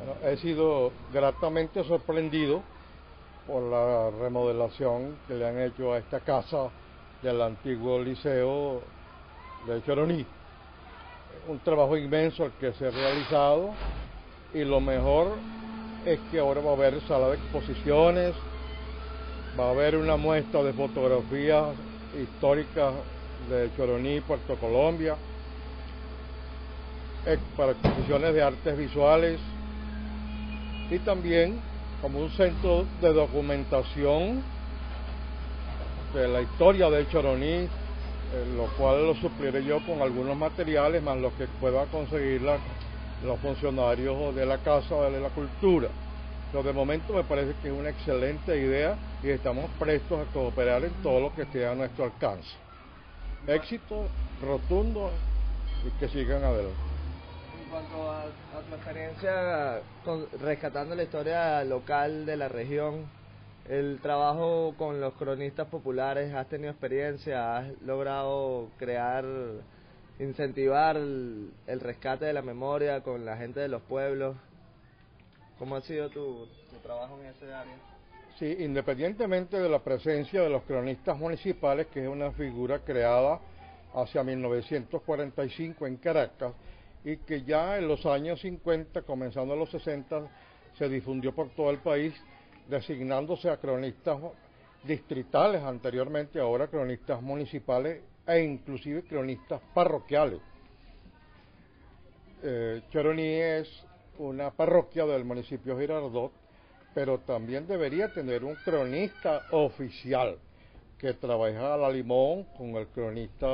Bueno, he sido gratamente sorprendido por la remodelación que le han hecho a esta casa del antiguo liceo de Choroní. Un trabajo inmenso el que se ha realizado, y lo mejor es que ahora va a haber sala de exposiciones, va a haber una muestra de fotografías históricas de Choroní, Puerto Colombia, para exposiciones de artes visuales, y también como un centro de documentación de la historia de Choroní, lo cual lo supliré yo con algunos materiales más los que pueda conseguir los funcionarios de la Casa de la Cultura. Pero de momento me parece que es una excelente idea y estamos prestos a cooperar en todo lo que esté a nuestro alcance. Éxito rotundo y que sigan adelante. En cuanto a tu experiencia rescatando la historia local de la región, el trabajo con los cronistas populares, ¿has tenido experiencia? ¿Has logrado incentivar el rescate de la memoria con la gente de los pueblos? ¿Cómo ha sido tu trabajo en ese área? Sí, independientemente de la presencia de los cronistas municipales, que es una figura creada hacia 1945 en Caracas, y que ya en los años 50, comenzando en los 60, se difundió por todo el país, designándose a cronistas distritales anteriormente, ahora cronistas municipales e inclusive cronistas parroquiales. Choroní es una parroquia del municipio Girardot, pero también debería tener un cronista oficial que trabaja a la limón con el cronista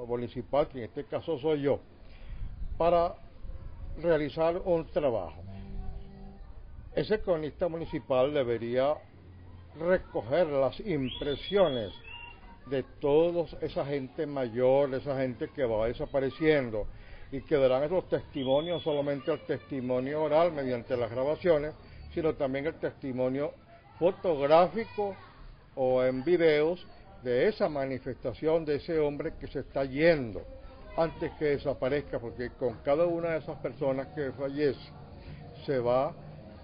municipal, que en este caso soy yo, para realizar un trabajo. Ese cronista municipal debería recoger las impresiones de toda esa gente mayor, esa gente que va desapareciendo, y que darán esos testimonios, solamente el testimonio oral mediante las grabaciones, sino también el testimonio fotográfico o en videos de esa manifestación de ese hombre que se está yendo antes que desaparezca, porque con cada una de esas personas que fallece se va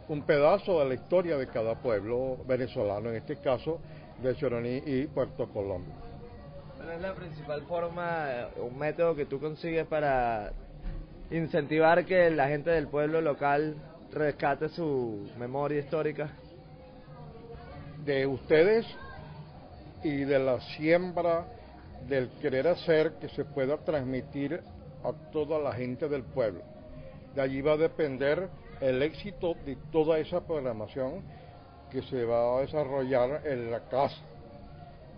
un pedazo de la historia de cada pueblo venezolano, en este caso de Choroní y Puerto Colombia. ¿Cuál es la principal forma, un método que tú consigues para incentivar que la gente del pueblo local rescate su memoria histórica? De ustedes y de la siembra del querer hacer que se pueda transmitir a toda la gente del pueblo. De allí va a depender el éxito de toda esa programación que se va a desarrollar en la casa.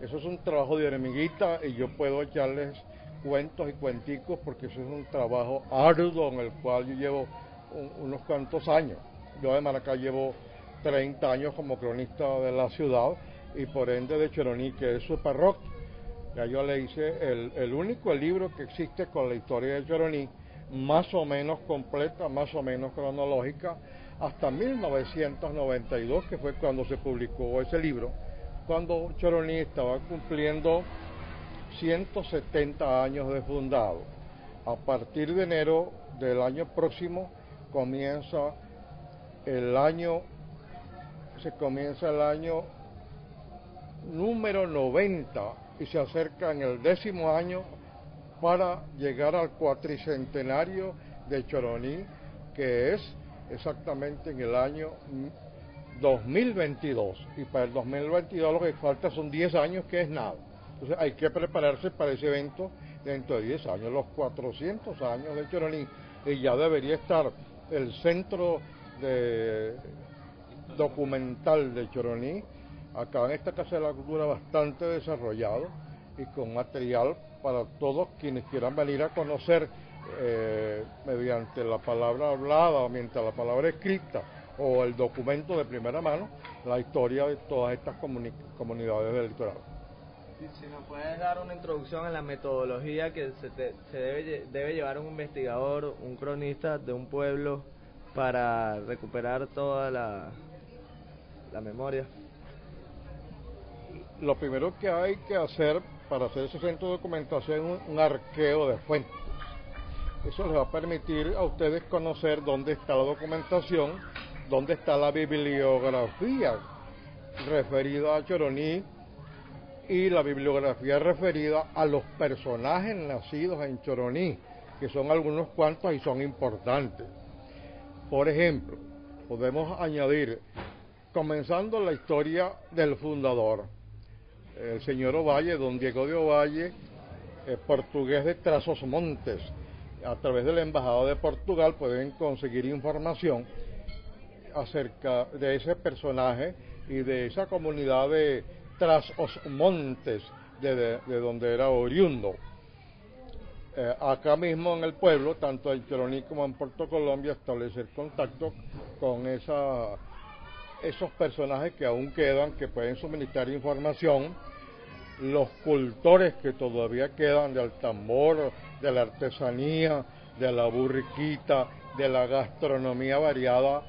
Eso es un trabajo de hormiguita, y yo puedo echarles cuentos y cuenticos porque eso es un trabajo arduo en el cual yo llevo unos cuantos años. Yo de Maracay llevo 30 años como cronista de la ciudad y por ende de Choroní, que es su parroquia. Ya yo le hice el único libro que existe con la historia de Choroní, más o menos completa, más o menos cronológica, hasta 1992, que fue cuando se publicó ese libro, cuando Choroní estaba cumpliendo 170 años de fundado. A partir de enero del año próximo comienza el año número 90 y se acerca en el 10º año para llegar al cuatricentenario de Choroní, que es exactamente en el año 2022, y para el 2022 lo que falta son 10 años, que es nada. Entonces hay que prepararse para ese evento dentro de 10 años, los 400 años de Choroní, y ya debería estar el centro documental de Choroní acá en esta Casa de la Cultura bastante desarrollado y con material para todos quienes quieran venir a conocer mediante la palabra hablada o mediante la palabra escrita o el documento de primera mano la historia de todas estas comunidades del litoral. Si nos puedes dar una introducción a la metodología que debe llevar un investigador, un cronista de un pueblo para recuperar toda la memoria. Lo primero que hay que hacer para hacer ese centro de documentación es un arqueo de fuentes. Eso les va a permitir a ustedes conocer dónde está la documentación, dónde está la bibliografía referida a Choroní y la bibliografía referida a los personajes nacidos en Choroní, que son algunos cuantos y son importantes. Por ejemplo, podemos añadir, comenzando la historia del fundador, el señor Ovalle, don Diego de Ovalle, portugués de Trás-os-Montes. A través de la Embajada de Portugal pueden conseguir información acerca de ese personaje y de esa comunidad de Trás-os-Montes, de donde era oriundo. Acá mismo en el pueblo, tanto en Choroní como en Puerto Colombia, establecer contacto con esos personajes que aún quedan, que pueden suministrar información, los cultores que todavía quedan del tambor, de la artesanía, de la burriquita, de la gastronomía variada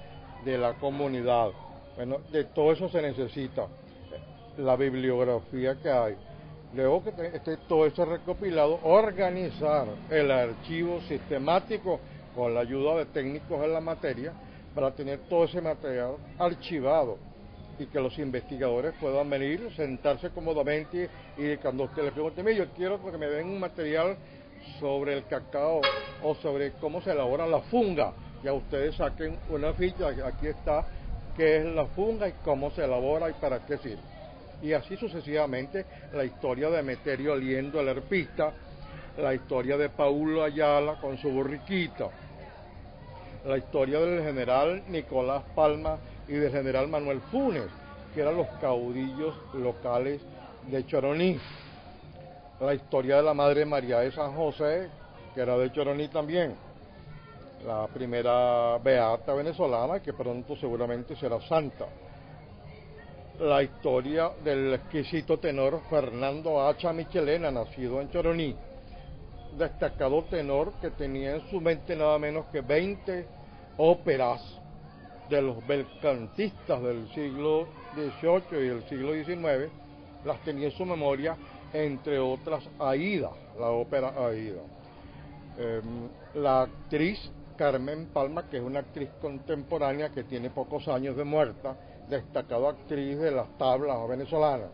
de la comunidad. Bueno, de todo eso se necesita la bibliografía que hay. Luego que esté todo eso recopilado, organizar el archivo sistemático con la ayuda de técnicos en la materia para tener todo ese material archivado y que los investigadores puedan venir, sentarse cómodamente y cuando usted le pregunte, mire, yo quiero que me den un material sobre el cacao o sobre cómo se elabora la funga, ya ustedes saquen una ficha, aquí está qué es la funga y cómo se elabora y para qué sirve. Y así sucesivamente la historia de Meterio Liendo, el herpista, la historia de Paulo Ayala con su burriquita, la historia del general Nicolás Palma y del general Manuel Funes, que eran los caudillos locales de Choroní, la historia de la Madre María de San José, que era de Choroní también, la primera beata venezolana, que pronto seguramente será santa, la historia del exquisito tenor Fernando Hacha Michelena, nacido en Choroní, destacado tenor que tenía en su mente nada menos que 20 óperas de los belcantistas del siglo XVIII y del siglo XIX, las tenía en su memoria, entre otras Aída, la ópera Aída. La actriz Carmen Palma, que es una actriz contemporánea que tiene pocos años de muerta, destacada actriz de las tablas venezolanas.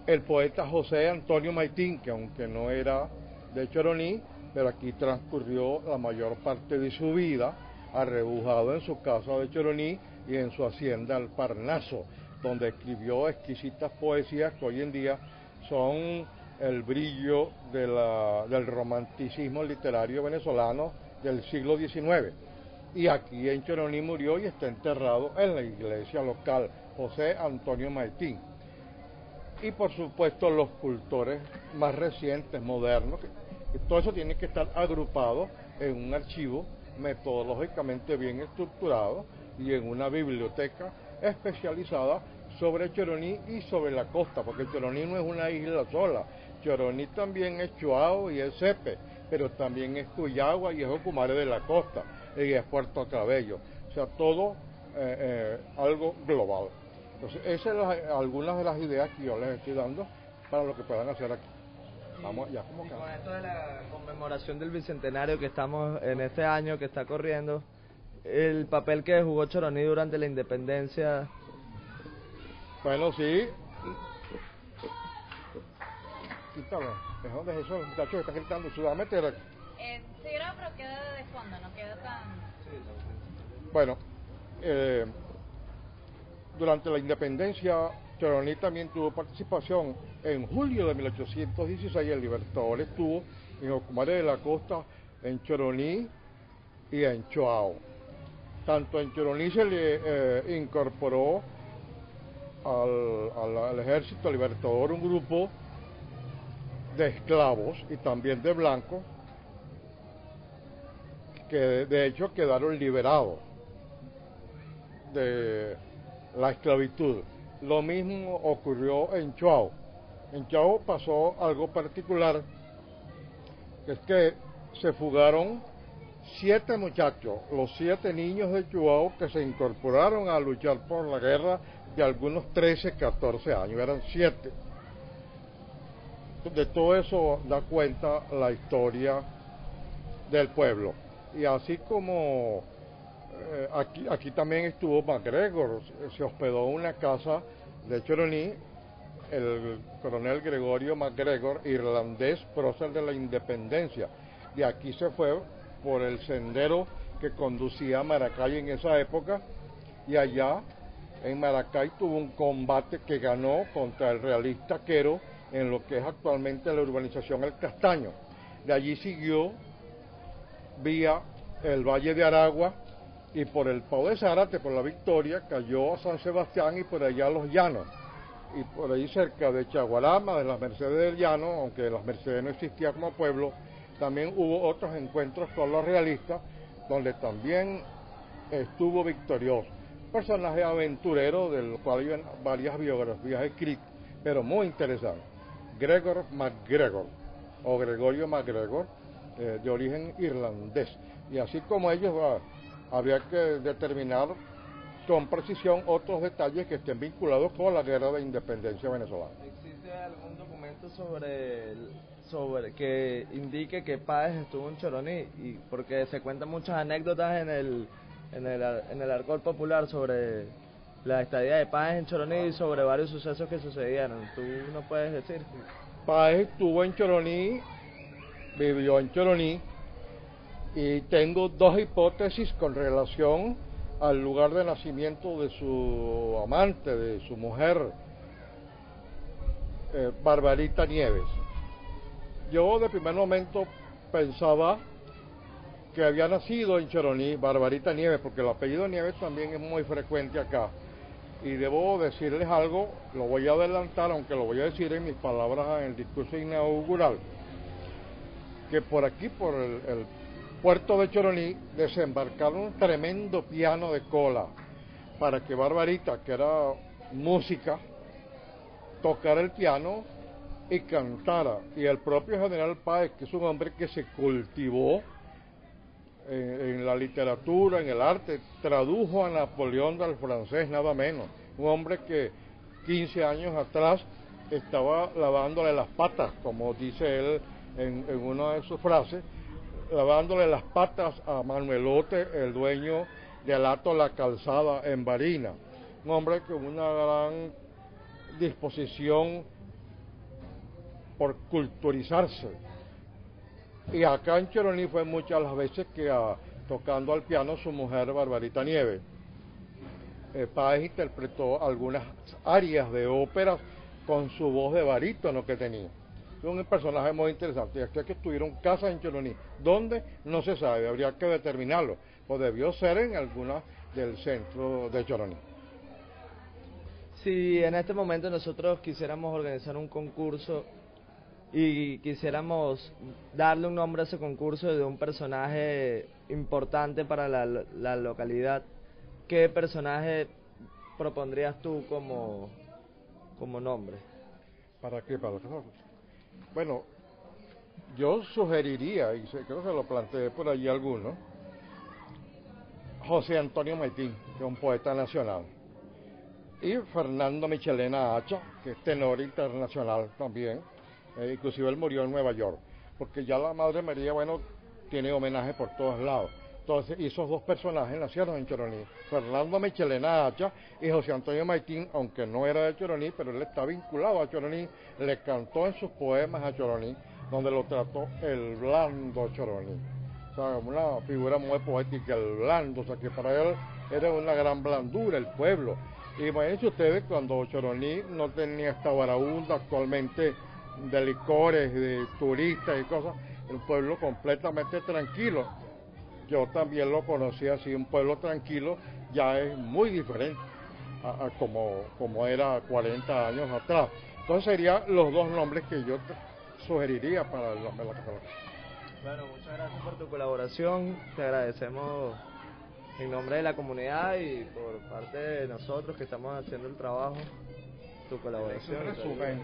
El poeta José Antonio Maitín, que aunque no era de Choroní, pero aquí transcurrió la mayor parte de su vida arrebujado en su casa de Choroní y en su hacienda El Parnaso, donde escribió exquisitas poesías que hoy en día son el brillo del romanticismo literario venezolano del siglo XIX. Y aquí en Choroní murió y está enterrado en la iglesia local, José Antonio Maitín. Y por supuesto los cultores más recientes, modernos, que todo eso tiene que estar agrupado en un archivo metodológicamente bien estructurado y en una biblioteca especializada sobre Choroní y sobre la costa, porque Choroní no es una isla sola, Choroní también es Chuao y es Cepe, pero también es Cuyagua y es Ocumare de la costa, y es Puerto Cabello, o sea, todo algo global. Entonces, esas son algunas de las ideas que yo les estoy dando para lo que puedan hacer aquí. Vamos ya como con esto de la conmemoración del bicentenario que estamos en este año que está corriendo, el papel que jugó Choroní durante la independencia. Bueno, sí. Quítalo. ¿Es donde es eso? El muchacho que está gritando, sudame. Sí, pero queda de fondo, no queda tan... Bueno, durante la independencia, Choroní también tuvo participación. En julio de 1816 el Libertador estuvo en Ocumare de la Costa, en Choroní y en Chuao. Tanto en Choroní se le incorporó al ejército libertador un grupo de esclavos y también de blancos que de hecho quedaron liberados de la esclavitud. Lo mismo ocurrió en Chuao. En Chuao pasó algo particular, que es que se fugaron 7 muchachos, los 7 niños de Chuao que se incorporaron a luchar por la guerra de algunos 13, 14 años, eran 7. de todo eso da cuenta la historia del pueblo. Y así como aquí también estuvo MacGregor, se hospedó en una casa de Choroní, el coronel Gregorio MacGregor, irlandés, prócer de la independencia. De aquí se fue por el sendero que conducía a Maracay en esa época, y allá en Maracay tuvo un combate que ganó contra el realista Quero en lo que es actualmente la urbanización El Castaño. De allí siguió vía el Valle de Aragua y por el Pau de Zárate, por la Victoria, cayó a San Sebastián y por allá a Los Llanos. Y por ahí cerca de Chaguarama, de las Mercedes del Llano, aunque las Mercedes no existía como pueblo, también hubo otros encuentros con los realistas, donde también estuvo victorioso. Personaje aventurero, del cual hay varias biografías escritas, pero muy interesante. Gregor MacGregor, o Gregorio MacGregor, de origen irlandés. Y así como ellos, habría que determinar con precisión otros detalles que estén vinculados con la guerra de independencia venezolana. ¿Existe algún documento sobre que indique que Páez estuvo en Choroní? Y porque se cuentan muchas anécdotas en el argot popular sobre la estadía de Páez en Choroní y sobre varios sucesos que sucedieron. ¿Tú nos puedes decir? Páez estuvo en Choroní, vivió en Choroní, y tengo dos hipótesis con relación al lugar de nacimiento de su amante, de su mujer, Barbarita Nieves. Yo de primer momento pensaba que había nacido en Choroní, Barbarita Nieves, porque el apellido Nieves también es muy frecuente acá. Y debo decirles algo, lo voy a adelantar, aunque lo voy a decir en mis palabras en el discurso inaugural, que por aquí, por el puerto de Choroní, desembarcaron un tremendo piano de cola para que Barbarita, que era música, tocara el piano y cantara. Y el propio general Páez, que es un hombre que se cultivó en la literatura, en el arte, tradujo a Napoleón del francés, nada menos. Un hombre que 15 años atrás estaba lavándole las patas, como dice él en una de sus frases, lavándole las patas a Manuelote, el dueño del Hato La Calzada en Barina. Un hombre con una gran disposición por culturizarse. Y acá en Choroní fue muchas las veces que tocando al piano su mujer Barbarita Nieves. Páez interpretó algunas arias de óperas con su voz de barítono que tenía. Es un personaje muy interesante. Y aquí que estuvieron casas en Choroní. ¿Dónde? No se sabe, habría que determinarlo. O debió ser en alguna del centro de Choroní. Si en este momento nosotros quisiéramos organizar un concurso y quisiéramos darle un nombre a ese concurso de un personaje importante para la localidad, ¿qué personaje propondrías tú como nombre? ¿Para qué? ¿Para qué? Bueno, yo sugeriría, y creo que se lo planteé por allí alguno, José Antonio Maitín, que es un poeta nacional, y Fernando Michelena Hacha, que es tenor internacional también, inclusive él murió en Nueva York, porque ya la Madre María, bueno, tiene homenaje por todos lados. Entonces, esos dos personajes nacieron en Choroní, Fernando Michelena Hacha y José Antonio Maitín, aunque no era de Choroní, pero él está vinculado a Choroní, le cantó en sus poemas a Choroní, donde lo trató el blando Choroní. O sea, una figura muy poética, el blando, o sea, que para él era una gran blandura el pueblo. Y imagínense ustedes cuando Choroní no tenía esta varaunda actualmente de licores, de turistas y cosas, un pueblo completamente tranquilo. Yo también lo conocí así, un pueblo tranquilo, ya es muy diferente a como era 40 años atrás. Entonces serían los dos nombres que yo sugeriría para el nombre de la cataloga. Bueno, muchas gracias por tu colaboración, te agradecemos en nombre de la comunidad y por parte de nosotros que estamos haciendo el trabajo, tu colaboración. En resumen,